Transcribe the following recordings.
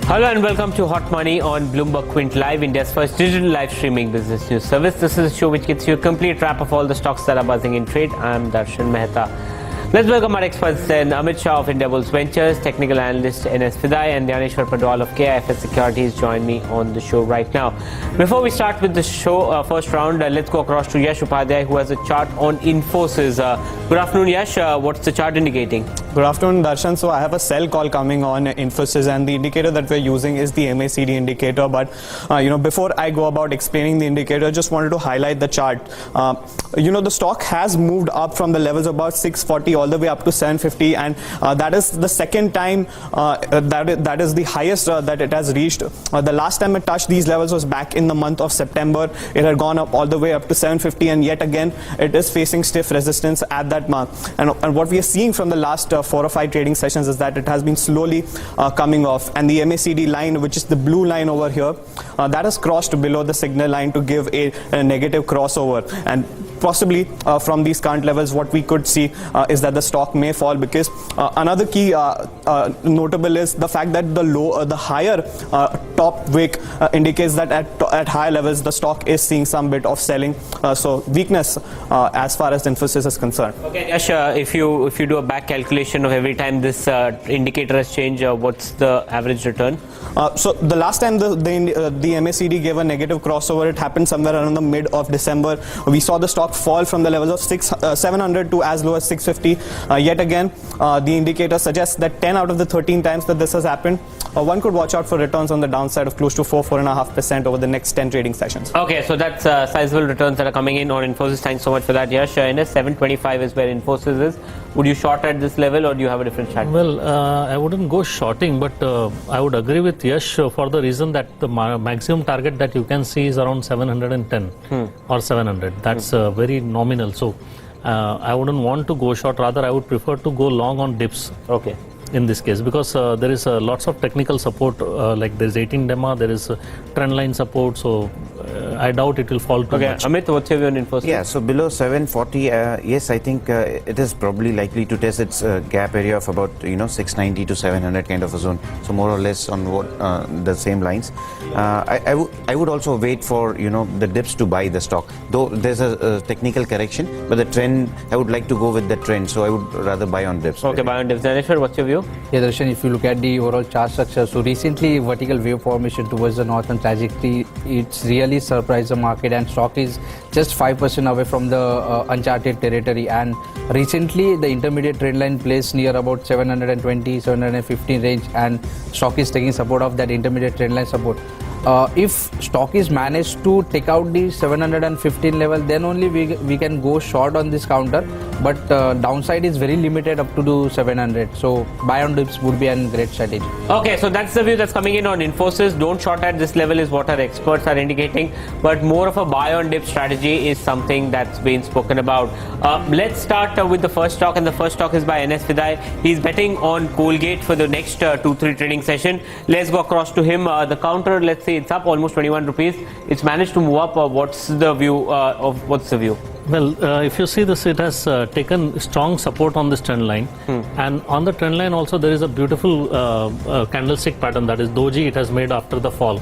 Hello and welcome to Hot Money on Bloomberg Quint Live, India's first digital live streaming business news service. This is a show which gets you a complete wrap of all the stocks that are buzzing in trade. I'm Darshan Mehta. Let's welcome our experts then. Amit Shah of Indiabulls Ventures, technical analyst NIFTY, and Dhaneshwar Padwal of KIFS Securities join me on the show right now. Before we start with the show, first round, let's go across to Yash Upadhyay, who has a chart on Infosys. Good afternoon, Yash. What's the chart indicating? Good afternoon, Darshan. So I have a sell call coming on Infosys, and the indicator that we're using is the MACD indicator. But before I go about explaining the indicator, I just wanted to highlight the chart. The stock has moved up from the levels of about 640 all the way up to 750, and that is the second time that is the highest that it has reached. The last time it touched these levels was back in the month of September. It had gone up all the way up to 750, and yet again it is facing stiff resistance at that mark. And what we are seeing from the last 4 or 5 trading sessions is that it has been slowly coming off, and the MACD line, which is the blue line over here, that has crossed below the signal line to give a negative crossover. And possibly from these current levels, what we could see is that the stock may fall, because another key notable is the fact that the higher top wick indicates that at higher levels the stock is seeing some bit of selling, so weakness as far as Infosys is concerned. Okay, Yash, if you do a back calculation of every time this indicator has changed, what's the average return? So the last time the MACD gave a negative crossover, it happened somewhere around the mid of December. We saw the stock fall from the levels of 700 to as low as 650. Yet again, the indicator suggests that 10 out of the 13 times that this has happened, one could watch out for returns on the downside of close to 4.5% over the next 10 trading sessions. Okay, so that's sizable returns that are coming in on Infosys. Thanks so much for that, Yash. NS 725 is where Infosys is. Would you short at this level, or do you have a different strategy? Well, I wouldn't go shorting, but I would agree with Yash for the reason that the maximum target that you can see is around 710 or 700. That's very nominal. So I wouldn't want to go short. Rather, I would prefer to go long on dips. Okay. In this case, because there is lots of technical support, like there is 18 DEMA, there is trend line support, so I doubt it will fall too much. Amit, what's your view on Infosys? Yeah, so below 740, yes, I think it is probably likely to test its gap area of about 690 to 700 kind of a zone. So more or less on what the same lines. I would also wait for the dips to buy the stock. Though there's a technical correction, but the trend, I would like to go with the trend. So I would rather buy on dips. Okay, buy on dips. Dhaneshwar, what's your view? Yeah, Darshan, if you look at the overall chart structure, so recently vertical wave formation towards the northern trajectory, it's really surprised the market, and stock is just 5% away from the uncharted territory. And recently the intermediate trend line placed near about 720, 715 range, and stock is taking support of that intermediate trend line support. If stock is managed to take out the 715 level, then only we can go short on this counter, but downside is very limited up to 700, so buy on dips would be a great strategy. Okay, so that's the view that's coming in on Infosys. Don't short at this level is what our experts are indicating, but more of a buy on dip strategy is something that's been spoken about. Let's start with the first stock, and the first stock is by NIFTY. He's betting on Colgate for the next 2-3 trading session. Let's go across to him. The counter, let's say it's up almost 21 rupees. It's managed to move up. What's the view what's the view? Well, if you see this, it has taken strong support on this trend line, and on the trend line also there is a beautiful candlestick pattern, that is doji, it has made after the fall.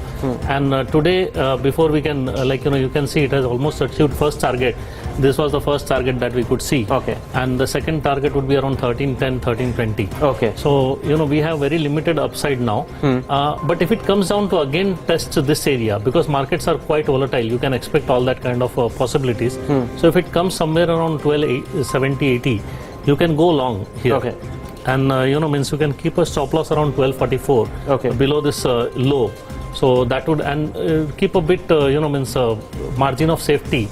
And today, before we can you can see it has almost achieved first target. This was the first target that we could see. Okay. And the second target would be around 1310, 1320. Okay. So we have very limited upside now. But if it comes down to again test this area, because markets are quite volatile, you can expect all that kind of possibilities. So if it comes somewhere around 1270, 80, you can go long here. Okay. And means you can keep a stop loss around 1244. Okay. Below this low. So that would, and keep a bit margin of safety,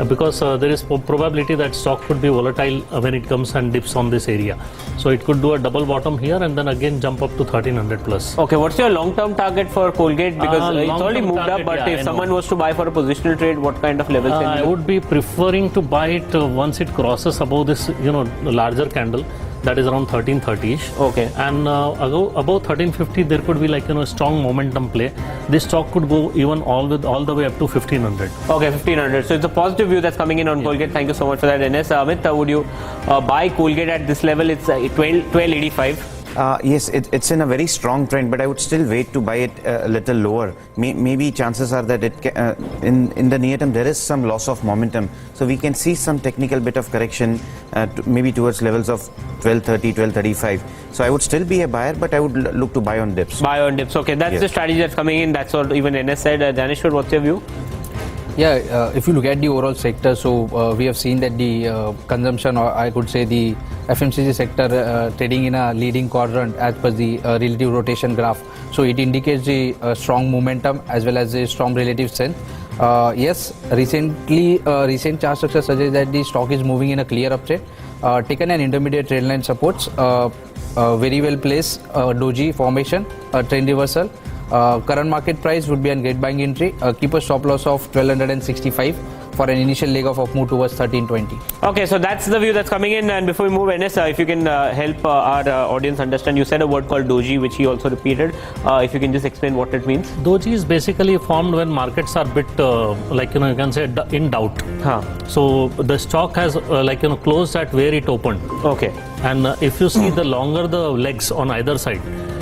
because there is probability that stock could be volatile when it comes and dips on this area. So it could do a double bottom here and then again jump up to 1300 plus. Okay, what's your long-term target for Colgate? Because it's already moved up, but if someone was to buy for a positional trade, what kind of levels? I would be preferring to buy it once it crosses above this, larger candle. That is around 1330-ish. Okay. And above 1350, there could be a strong momentum play. This stock could go even all the way up to 1500. Okay, 1500. So it's a positive view that's coming in on Colgate. Thank you so much for that, NS. Amit, would you buy Colgate at this level? It's 1285. Yes, it's in a very strong trend, but I would still wait to buy it a little lower. Maybe chances are that in the near term there is some loss of momentum, so we can see some technical bit of correction, maybe towards levels of 1230, 1235. So I would still be a buyer, but I would look to buy on dips. Buy on dips. Okay, that's the strategy that's coming in. That's what even NS said. Daneshwar, what's your view? Yeah, if you look at the overall sector, so we have seen that the consumption, or I could say the FMCG sector trading in a leading quadrant as per the relative rotation graph. So it indicates the strong momentum as well as a strong relative strength. Yes, recent chart structure suggests that the stock is moving in a clear uptrend. Taken an intermediate trend line supports, very well placed doji formation, trend reversal. Current market price would be a great buying entry. Keep a stop loss of 1265 for an initial leg of move towards 1320. Okay, so that's the view that's coming in. And before we move, NS, if you can help our audience understand, you said a word called doji, which he also repeated. If you can just explain what it means. Doji is basically formed when markets are bit you can say in doubt. So the stock has closed at where it opened. Okay. And if you see the longer the legs on either side,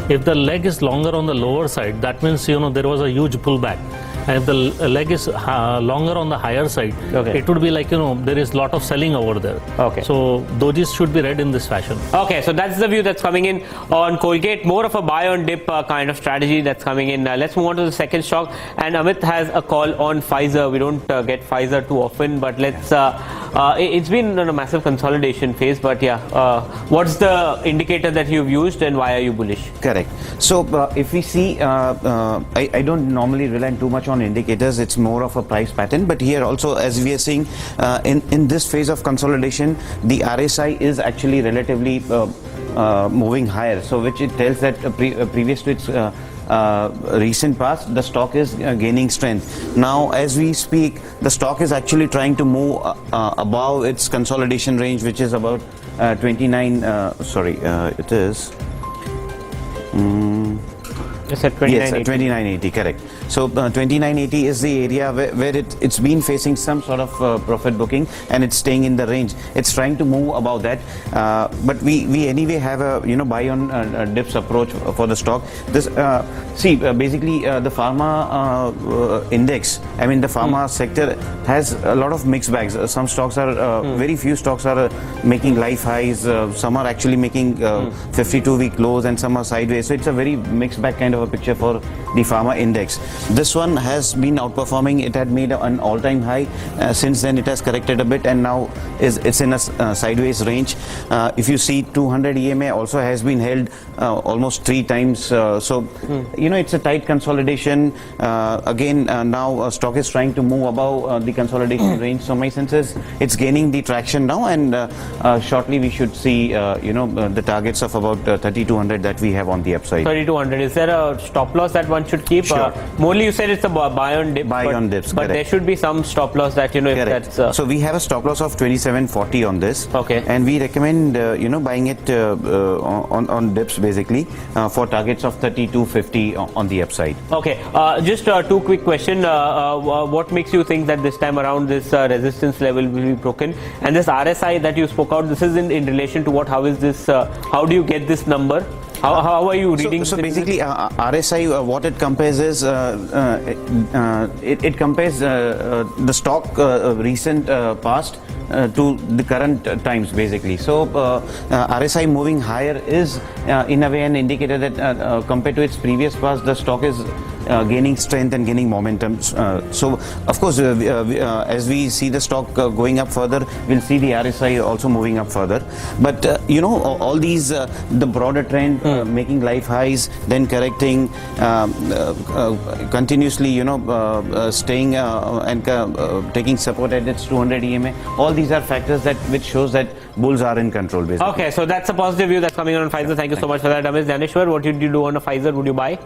if the leg is longer on the lower side, that means there was a huge pullback. And if the leg is longer on the higher side, it would be there is lot of selling over there. Okay. So dojis should be read in this fashion. Okay, so that's the view that's coming in on Colgate. More of a buy on dip kind of strategy that's coming in. Let's move on to the second stock. And Amit has a call on Pfizer. We don't get Pfizer too often, but let's. It's been in a massive consolidation phase, but what's the indicator that you've used and why are you bullish? Correct. So if we see, I don't normally rely too much on indicators. It's more of a price pattern, but here also, as we are seeing in this phase of consolidation, the RSI is actually relatively moving higher, so which it tells that previous to its recent past, the stock is gaining strength. Now as we speak, the stock is actually trying to move above its consolidation range, which is about 29 it is It's at 2980. Yes, 2980, correct. So 2980 is the area where it's been facing some sort of profit booking, and it's staying in the range. It's trying to move above that, but we anyway have a buy on dips approach for the stock. This basically the pharma index, I mean the pharma sector has a lot of mixed bags. Some stocks are very few stocks are making life highs. Some are actually making 52-week lows, and some are sideways. So it's a very mixed bag kind of a picture for the pharma index. This one has been outperforming. It had made an all-time high. Since then it has corrected a bit, and now it's in a sideways range. If you see 200 EMA also has been held almost 3 times. So it's a tight consolidation. Again, now stock is trying to move above the consolidation range. So my sense is it's gaining the traction now, and shortly we should see the targets of about 3200 that we have on the upside. 3200. Is there a stop loss that one should keep? Sure. Mostly you said it's a buy on dip. Buy on dips, but correct. there should be some stop loss that if that's. So we have a stop loss of 2740 on this. Okay. And we recommend buying it on dips basically for targets of 3250 on the upside. Okay. Just 2 quick questions. What makes you think that this time around this resistance level will be broken? And this RSI that you spoke out, this is in relation to what? How is this? How do you get this number? How are you reading? So basically, RSI, what it compares is it compares the stock recent past to the current times basically. So RSI moving higher is in a way an indicator that compared to its previous past, the stock is gaining strength and gaining momentum. So of course, as we see the stock going up further, we'll see the RSI also moving up further. But all these the broader trend making life highs, then correcting, continuously staying and taking support at its 200 EMA. All these are factors which shows that bulls are in control basically. Okay, so that's a positive view that's coming on Pfizer. Thank you so much for that, Amit. Daneshwar, what did you do on a Pfizer? Would you buy?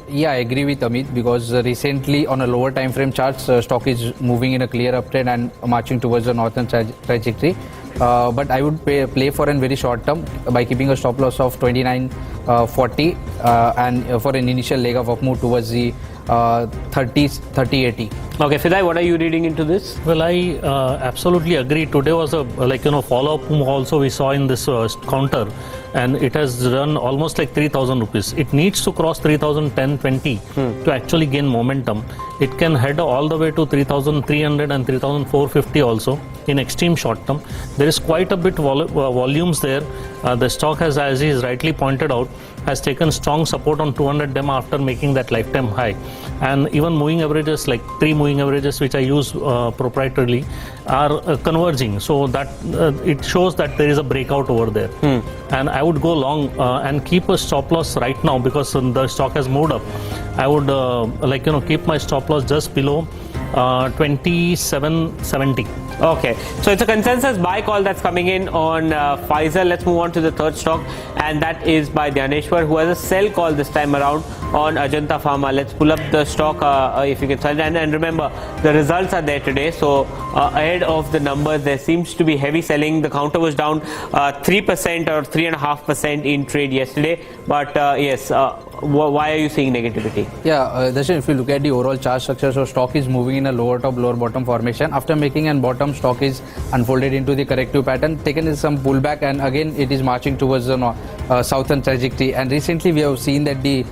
Yeah, I agree with Amit, because recently on a lower time frame charts, stock is moving in a clear uptrend and marching towards the northern trajectory. But I would play for a very short term by keeping a stop loss of 29.40 and for an initial leg of up move towards the 30-80. Okay, Fidai, what are you reading into this? Well, I absolutely agree. Today was a follow-up move also we saw in this counter, and it has run almost like 3,000 rupees. It needs to cross 3,010.20 to actually gain momentum. It can head all the way to 3,300 and 3,450 also in extreme short term. There is quite a bit volumes there. The stock has, as he is rightly pointed out, has taken strong support on 200 DEM after making that lifetime high, and even moving averages like 3 moving averages which I use proprietarily are converging, so that it shows that there is a breakout over there. And I would go long and keep a stop loss right now because the stock has moved up. I would keep my stop loss just below 27.70. Okay, so it's a consensus buy call that's coming in on Pfizer. Let's move on to the third stock, and that is by Dhaneshwar, who has a sell call this time around on Ajanta Pharma. Let's pull up the stock if you can sell. And remember, the results are there today, so ahead of the numbers, there seems to be heavy selling. The counter was down 3% or 3.5% in trade yesterday, but yes, why are you seeing negativity? Yeah, Darshan, if you look at the overall chart structure, so stock is moving in a lower top, lower bottom formation. After making an bottom, stock is unfolded into the corrective pattern, taken some pullback, and again it is marching towards the southern trajectory. And recently we have seen that the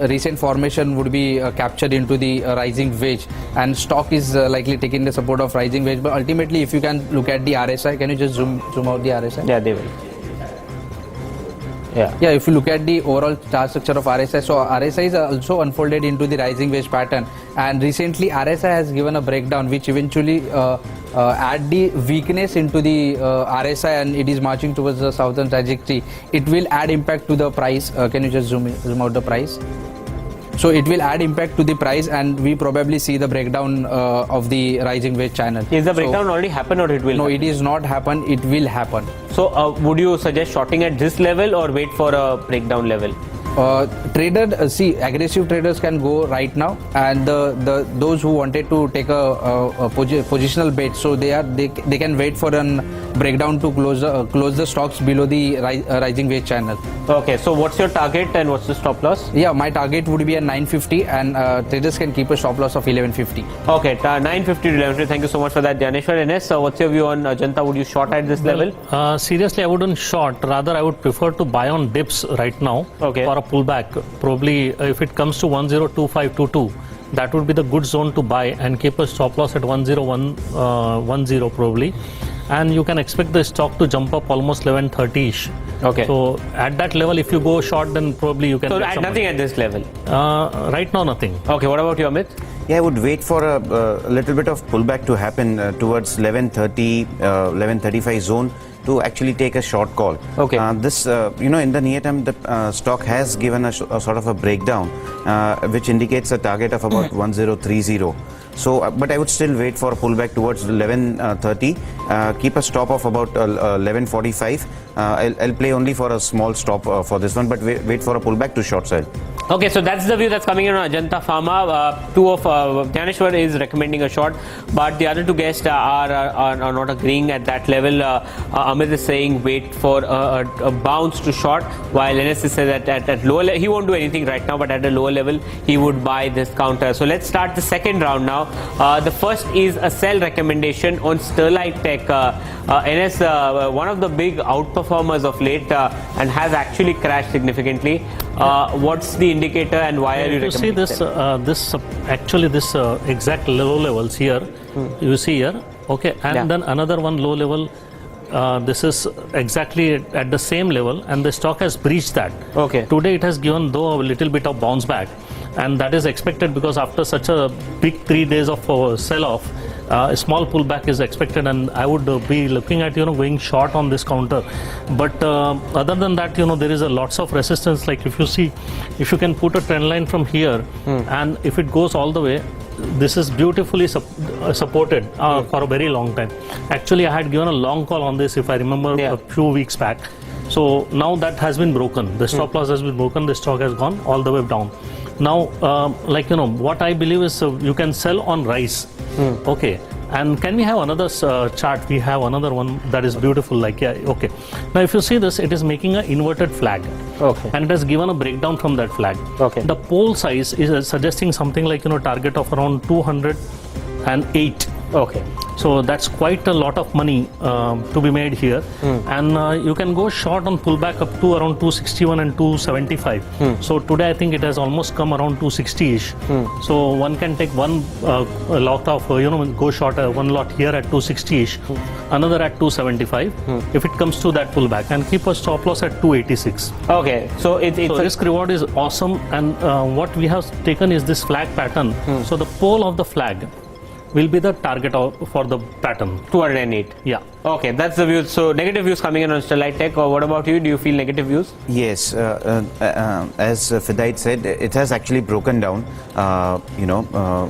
recent formation would be captured into the rising wedge, and stock is likely taking the support of rising wedge. But ultimately, if you can look at the RSI, can you just zoom out the RSI? Yeah, they will. Yeah, if you look at the overall chart structure of RSI, so RSI is also unfolded into the rising wedge pattern, and recently RSI has given a breakdown which eventually add the weakness into the RSI, and it is marching towards the southern trajectory. It will add impact to the price. Can you just zoom out the price? So it will add impact to the price, and we probably see the breakdown of the rising wedge channel. Is the breakdown already happened or it will? No, happen? it is not happened. It will happen. So would you suggest shorting at this level or wait for a breakdown level? Aggressive traders can go right now, and those who wanted to take a positional bet, so they can wait for a breakdown to close the stocks below the rising wedge channel. Okay, so what's your target and what's the stop loss? Yeah, my target would be at 950, and traders can keep a stop loss of 1150. Okay, 950 to 1150. Thank you so much for that, Dhaneshwar. Ines, what's your view on Ajanta? Would you short at this level? Seriously, I wouldn't short. Rather, I would prefer to buy on dips right now. Okay. For a pullback. Probably if it comes to 102522, that would be the good zone to buy, and keep a stop loss at 10110 probably. And you can expect the stock to jump up almost 1130-ish. Okay. So at that level, if you go short, then probably you can. So at nothing at this level? Right now, nothing. Okay, what about you, Amit? Yeah, I would wait for a little bit of pullback to happen towards 1130, 1135 zone to actually take a short call. Okay. This, in the near term, the stock has given a sort of a breakdown, which indicates a target of about 1030. So, but I would still wait for a pullback towards 1130. Keep a stop of about 1145. I'll play only for a small stop for this one, but wait for a pullback to short side. Okay, so that's the view that's coming in on Ajanta Pharma. Two of Dhaneshwar is recommending a short, but the other two guests are not agreeing at that level. Amit is saying wait for a bounce to short, while Ines is saying that at lower level, he won't do anything right now, but at a lower level, he would buy this counter. So let's start the second round now. The first is a sell recommendation on Sterlite Tech. Ines, one of the big outperformers of late and has actually crashed significantly. What's the indicator and why are you recommending this exact low levels here, you see here, okay, and then another one low level. This is exactly at the same level, and the stock has breached that. Okay. Today it has given though a little bit of bounce back, and that is expected because after such a big 3 days of sell-off, a small pullback is expected, and I would be looking at going short on this counter. But other than that, there is a lots of resistance. Like if you can put a trend line from here, and if it goes all the way, this is beautifully supported for a very long time. Actually, I had given a long call on this, if I remember, a few weeks back. So now that has been broken. The stop loss has been broken. The stock has gone all the way down. Now, what I believe is you can sell on rise. Okay. And can we have another chart? We have another one that is beautiful. Like, yeah, okay. Now, if you see this, it is making an inverted flag. Okay. And it has given a breakdown from that flag. Okay. The pole size is suggesting something like, target of around 208. Okay. So that's quite a lot of money to be made here. And you can go short on pullback up to around 261 and 275. So today I think it has almost come around 260-ish. So one can take one lot of, go short one lot here at 260-ish, another at 275 if it comes to that pullback, and keep a stop loss at 286. Okay. So it's So risk reward is awesome, and what we have taken is this flag pattern. So the pole of the flag will be the target for the pattern. 208. Yeah. Okay, that's the view. So negative views coming in on Sterlite Tech. Or what about you? Do you feel negative views? Yes, as Fidait said, it has actually broken down,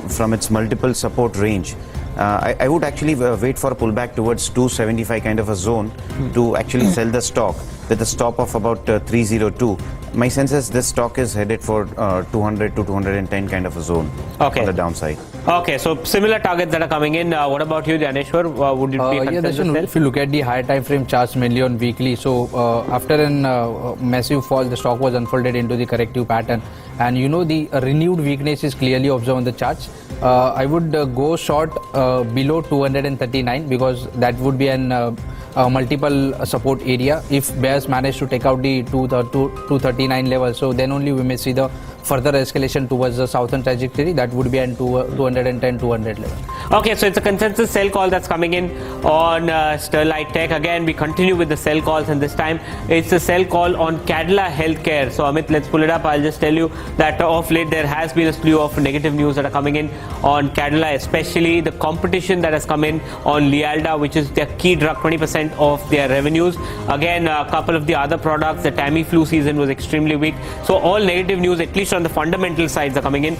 from its multiple support range. I would actually wait for a pullback towards 275 kind of a zone to actually sell the stock with a stop of about 302. My sense is this stock is headed for 200 to 210 kind of a zone on the downside. Okay, so similar targets that are coming in. What about you, Dhaneshwar? Would you be consensus if you look at the higher time frame charts, mainly on weekly, so after a massive fall, the stock was unfolded into the corrective pattern, and the renewed weakness is clearly observed on the charts. I would go short below 239 because that would be an multiple support area. If bears manage to take out the 239 level, so then only we may see the further escalation towards the southern trajectory. That would be at 210, 200 level. Okay, so it's a consensus sell call that's coming in on Sterlite Tech. Again, we continue with the sell calls, and this time it's a sell call on Cadila Healthcare. So Amit, let's pull it up. I'll just tell you that of late there has been a slew of negative news that are coming in on Cadila, especially the competition that has come in on Lialda, which is their key drug, 20% of their revenues. Again, a couple of the other products, the Tamiflu season was extremely weak. So all negative news, at least on the fundamental sides, are coming in.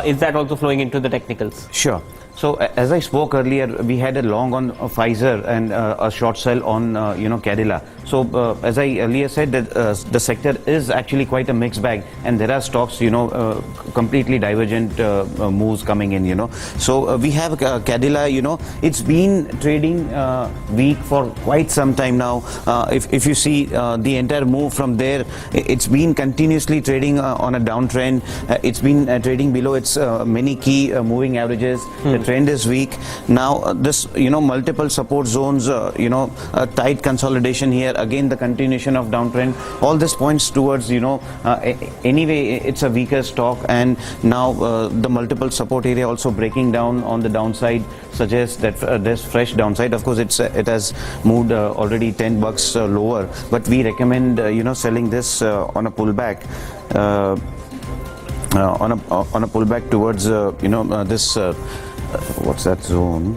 Is that also flowing into the technicals? Sure. So as I spoke earlier, we had a long on Pfizer and a short sell on Cadila. So as I earlier said, that the sector is actually quite a mixed bag, and there are stocks completely divergent moves coming in. So we have Cadila. It's been trading weak for quite some time now. If you see the entire move from there, it's been continuously trading on a downtrend. It's been trading below its many key moving averages. The trend is weak. Now this multiple support zones, a tight consolidation here, again the continuation of downtrend, all this points towards anyway it's a weaker stock, and now the multiple support area also breaking down on the downside suggests that there's fresh downside. Of course it has moved already $10 lower, but we recommend selling this on a pullback on a pullback towards this what's that zone,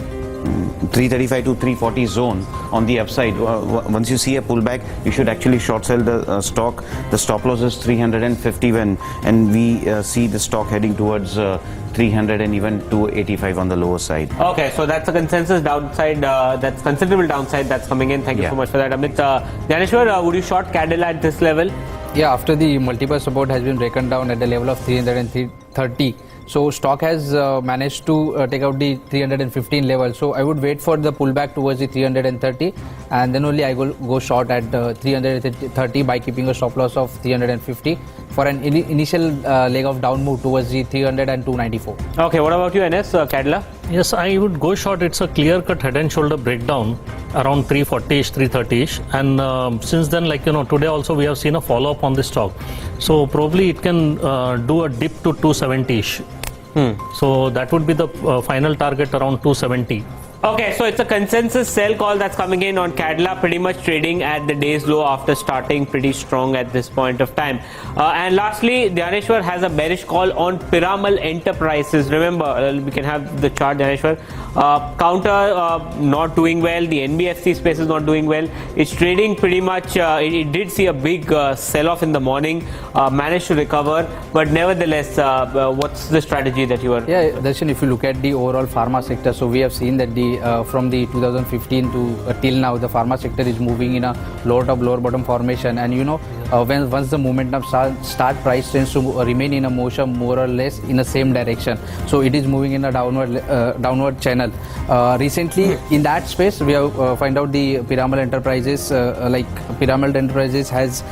335 to 340 zone on the upside. Once you see a pullback, you should actually short sell the stock. The stop loss is 350 and we see the stock heading towards 300 and even 285 on the lower side. Okay, so that's a consensus downside, that's considerable downside that's coming in. Thank you so much for that, Amit. Dhaneshwar, would you short Cadila at this level? Yeah, after the multiple support has been broken down at the level of 330, so stock has managed to take out the 315 level. So I would wait for the pullback towards the 330, and then only I will go short at 330 by keeping a stop loss of 350 for an initial leg of down move towards the 300 and 294. Okay, what about you, NS, Cadila? Yes, I would go short. It's a clear-cut head and shoulder breakdown around 340-ish, 330-ish, and since then, today also we have seen a follow-up on this stock. So probably it can do a dip to 270-ish. So that would be the final target around 270. Okay, so it's a consensus sell call that's coming in on Cadila, pretty much trading at the day's low after starting pretty strong at this point of time. And lastly, Dhaneshwar has a bearish call on Piramal Enterprises. Remember, we can have the chart, Dhaneshwar. Counter not doing well, the NBFC space is not doing well. It's trading pretty much, it did see a big sell-off in the morning, managed to recover, but nevertheless, what's the strategy that you are? Yeah, Darshan, if you look at the overall pharma sector, so we have seen that the from the 2015 to till now, the pharma sector is moving in a lower top, lower bottom formation, and once the momentum start, price tends to remain in a motion more or less in the same direction. So it is moving in a downward channel. Recently, in that space, we have find out the Piramal Enterprises, Piramal Enterprises has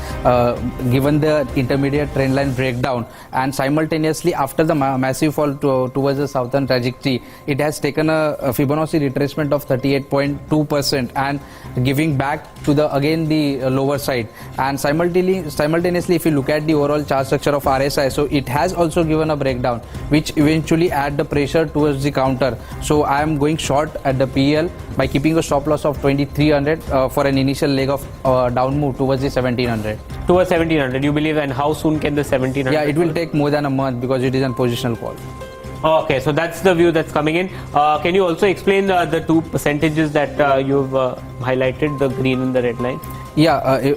given the intermediate trend line breakdown, and simultaneously after the massive fall towards the southern trajectory, it has taken a Fibonacci retracement of 38.2% and giving back to the lower side. And simultaneously, if you look at the overall chart structure of RSI, so it has also given a breakdown, which eventually add the pressure towards the counter. So I am going short at the PL by keeping a stop loss of 2300 for an initial leg of down move towards the 1700. Towards 1700, you believe, and how soon can the 1700? Yeah, it will take more than a month because it is a positional call. Okay, so that's the view that's coming in. Can you also explain the two percentages that you've highlighted, the green and the red line? Yeah,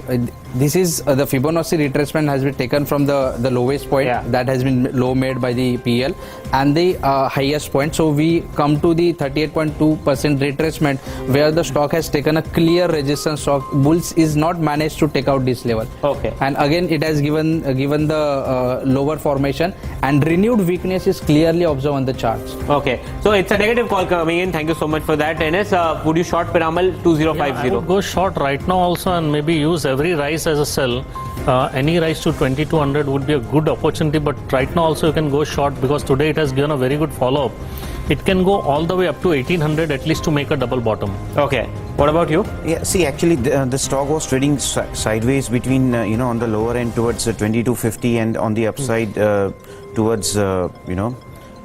this is the Fibonacci retracement has been taken from the lowest point that has been low made by the PL and the highest point. So we come to the 38.2% retracement where the stock has taken a clear resistance. Stock bulls is not managed to take out this level. Okay. And again, it has given the lower formation, and renewed weakness is clearly observed on the charts. Okay, so it's a negative call coming in. Thank you so much for that. NS, would you short Piramal 2050? I would go short right now also, and maybe use every rise as a sell. Any rise to 2200 would be a good opportunity, but right now also you can go short because today it has given a very good follow-up. It can go all the way up to 1800 at least to make a double bottom. Okay, what about you? Yeah, see, actually the stock was trading sideways between on the lower end towards 2250 and on the upside towards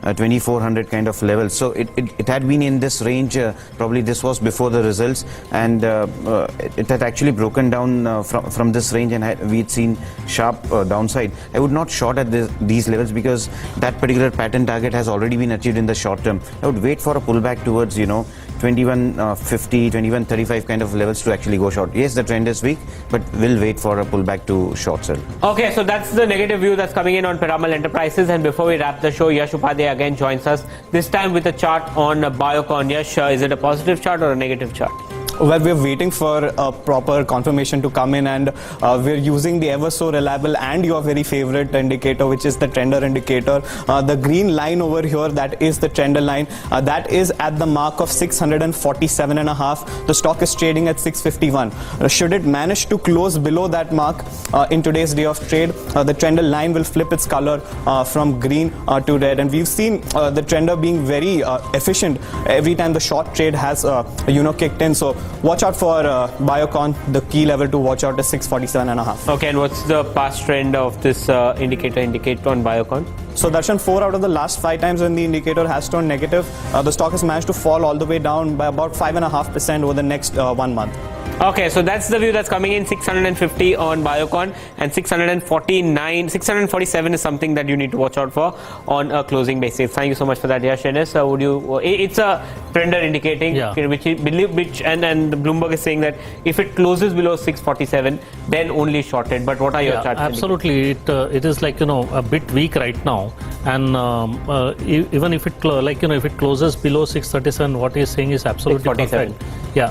2400 kind of level. So it had been in this range. Probably this was before the results, and it had actually broken down from this range, and we had seen sharp downside. I would not short at these levels because that particular pattern target has already been achieved in the short term. I would wait for a pullback towards 2150, 2135 kind of levels to actually go short. Yes, the trend is weak, but we'll wait for a pullback to short sell. Okay, so that's the negative view that's coming in on Piramal Enterprises. And before we wrap the show, Yash Upadhyay again joins us, this time with a chart on Biocon. Yash, is it a positive chart or a negative chart? Well, we're waiting for a proper confirmation to come in, and we're using the ever so reliable and your very favorite indicator, which is the trender indicator. The green line over here, that is the trender line. That is at the mark of 647.5. The stock is trading at 651. Should it manage to close below that mark in today's day of trade, the trender line will flip its color from green to red. And we've seen the trender being very efficient every time the short trade has kicked in. So watch out for Biocon. The key level to watch out is 647.5. Okay, and what's the past trend of this indicator on Biocon? So Darshan, 4 out of the last 5 times when the indicator has turned negative, the stock has managed to fall all the way down by about 5.5% over the next 1 month. Okay, so that's the view that's coming in. 650 on Biocon, and 647 is something that you need to watch out for on a closing basis. Thank you so much for that, Yash. It's a trender indicating, which and Bloomberg is saying that if it closes below 647, then only shorted. But what are your charts? Absolutely, it is like a bit weak right now, and even if it if it closes below 637, what he is saying is absolutely perfect. Yeah,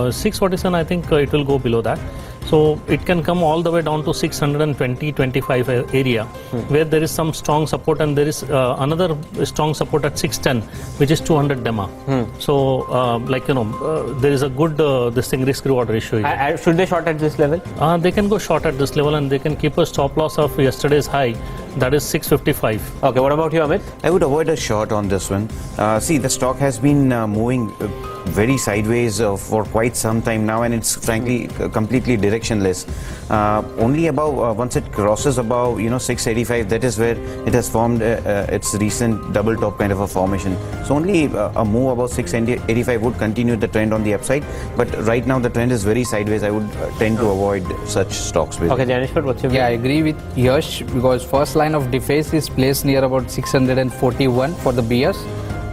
647, I think it will go below that. So it can come all the way down to 620-25 area, where there is some strong support, and there is another strong support at 610, which is 200 DEMA. So there is a good risk reward ratio here. Should they short at this level? They can go short at this level, and they can keep a stop loss of yesterday's high, that is 655. Okay, what about you, Amit? I would avoid a short on this one. See, the stock has been moving very sideways for quite some time now, and it's frankly completely directionless. Only above once it crosses above 685, that is where it has formed its recent double top kind of a formation. So only a move above 685 would continue the trend on the upside, but right now the trend is very sideways. I would tend to avoid such stocks. Okay, Janeshwar, what's your view? Yeah, I agree with Yash because first line of defense is placed near about 641 for the bears.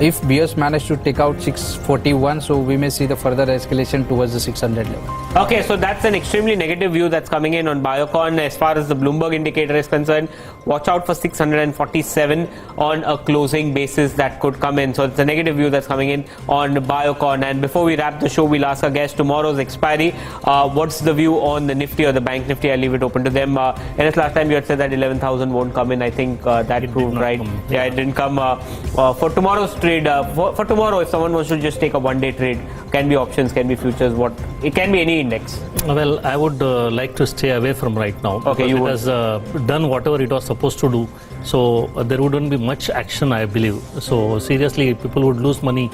if BS manage to take out 641, so we may see the further escalation towards the 600 level. Okay, so that's an extremely negative view that's coming in on Biocon. As far as the Bloomberg indicator is concerned, watch out for 647 on a closing basis that could come in. So it's a negative view that's coming in on Biocon. And before we wrap the show, we'll ask our guest tomorrow's expiry. What's the view on the Nifty or the Bank Nifty? I'll leave it open to them. Enes, last time you had said that 11,000 won't come in. I think that proved right. Yeah, it didn't come. For tomorrow's trade, for tomorrow, if someone wants to just take a one-day trade, can be options, can be futures, it can be any index. Well, I would like to stay away from right now. Okay, you it has done whatever it was supposed to do. So there wouldn't be much action, I believe. So seriously, people would lose money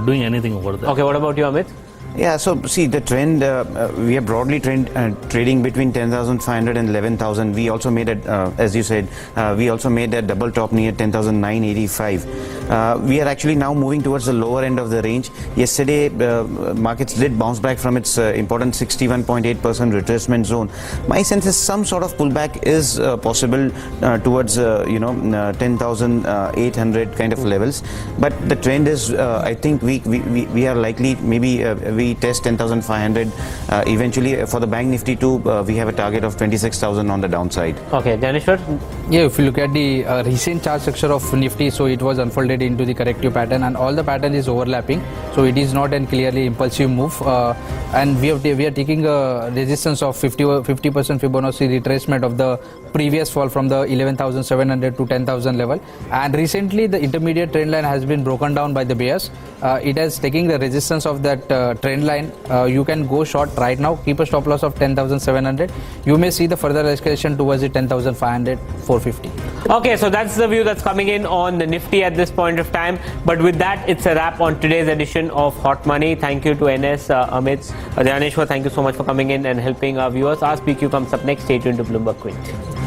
doing anything over there. Okay, what about you, Amit? Yeah, so see the trend, we are broadly trading between 10,500 and 11,000. We also made it, as you said, we also made a double top near 10,985. We are actually now moving towards the lower end of the range. Yesterday, markets did bounce back from its important 61.8% retracement zone. My sense is some sort of pullback is possible towards 10,800 kind of levels. But the trend is, I think we are likely maybe we test 10,500 eventually. For the Bank Nifty too, we have a target of 26,000 on the downside. Okay, Dhaneshwar? Yeah, if you look at the recent chart structure of Nifty, so it was unfolded into the corrective pattern, and all the pattern is overlapping, so it is not a clearly impulsive move, and we are taking a resistance of 50% Fibonacci retracement of the previous fall from the 11,700 to 10,000 level, and recently the intermediate trend line has been broken down by the bears. It has taking the resistance of that trend line. You can go short right now, keep a stop loss of 10,700. You may see the further escalation towards the 10,500, 450. Okay, so that's the view that's coming in on the Nifty at this point of time. But with that, it's a wrap on today's edition of Hot Money. Thank you to Enes, Amit, Dhaneshwar. Thank you so much for coming in and helping our viewers. Our PQ comes up next. Stay tuned to Bloomberg Quint.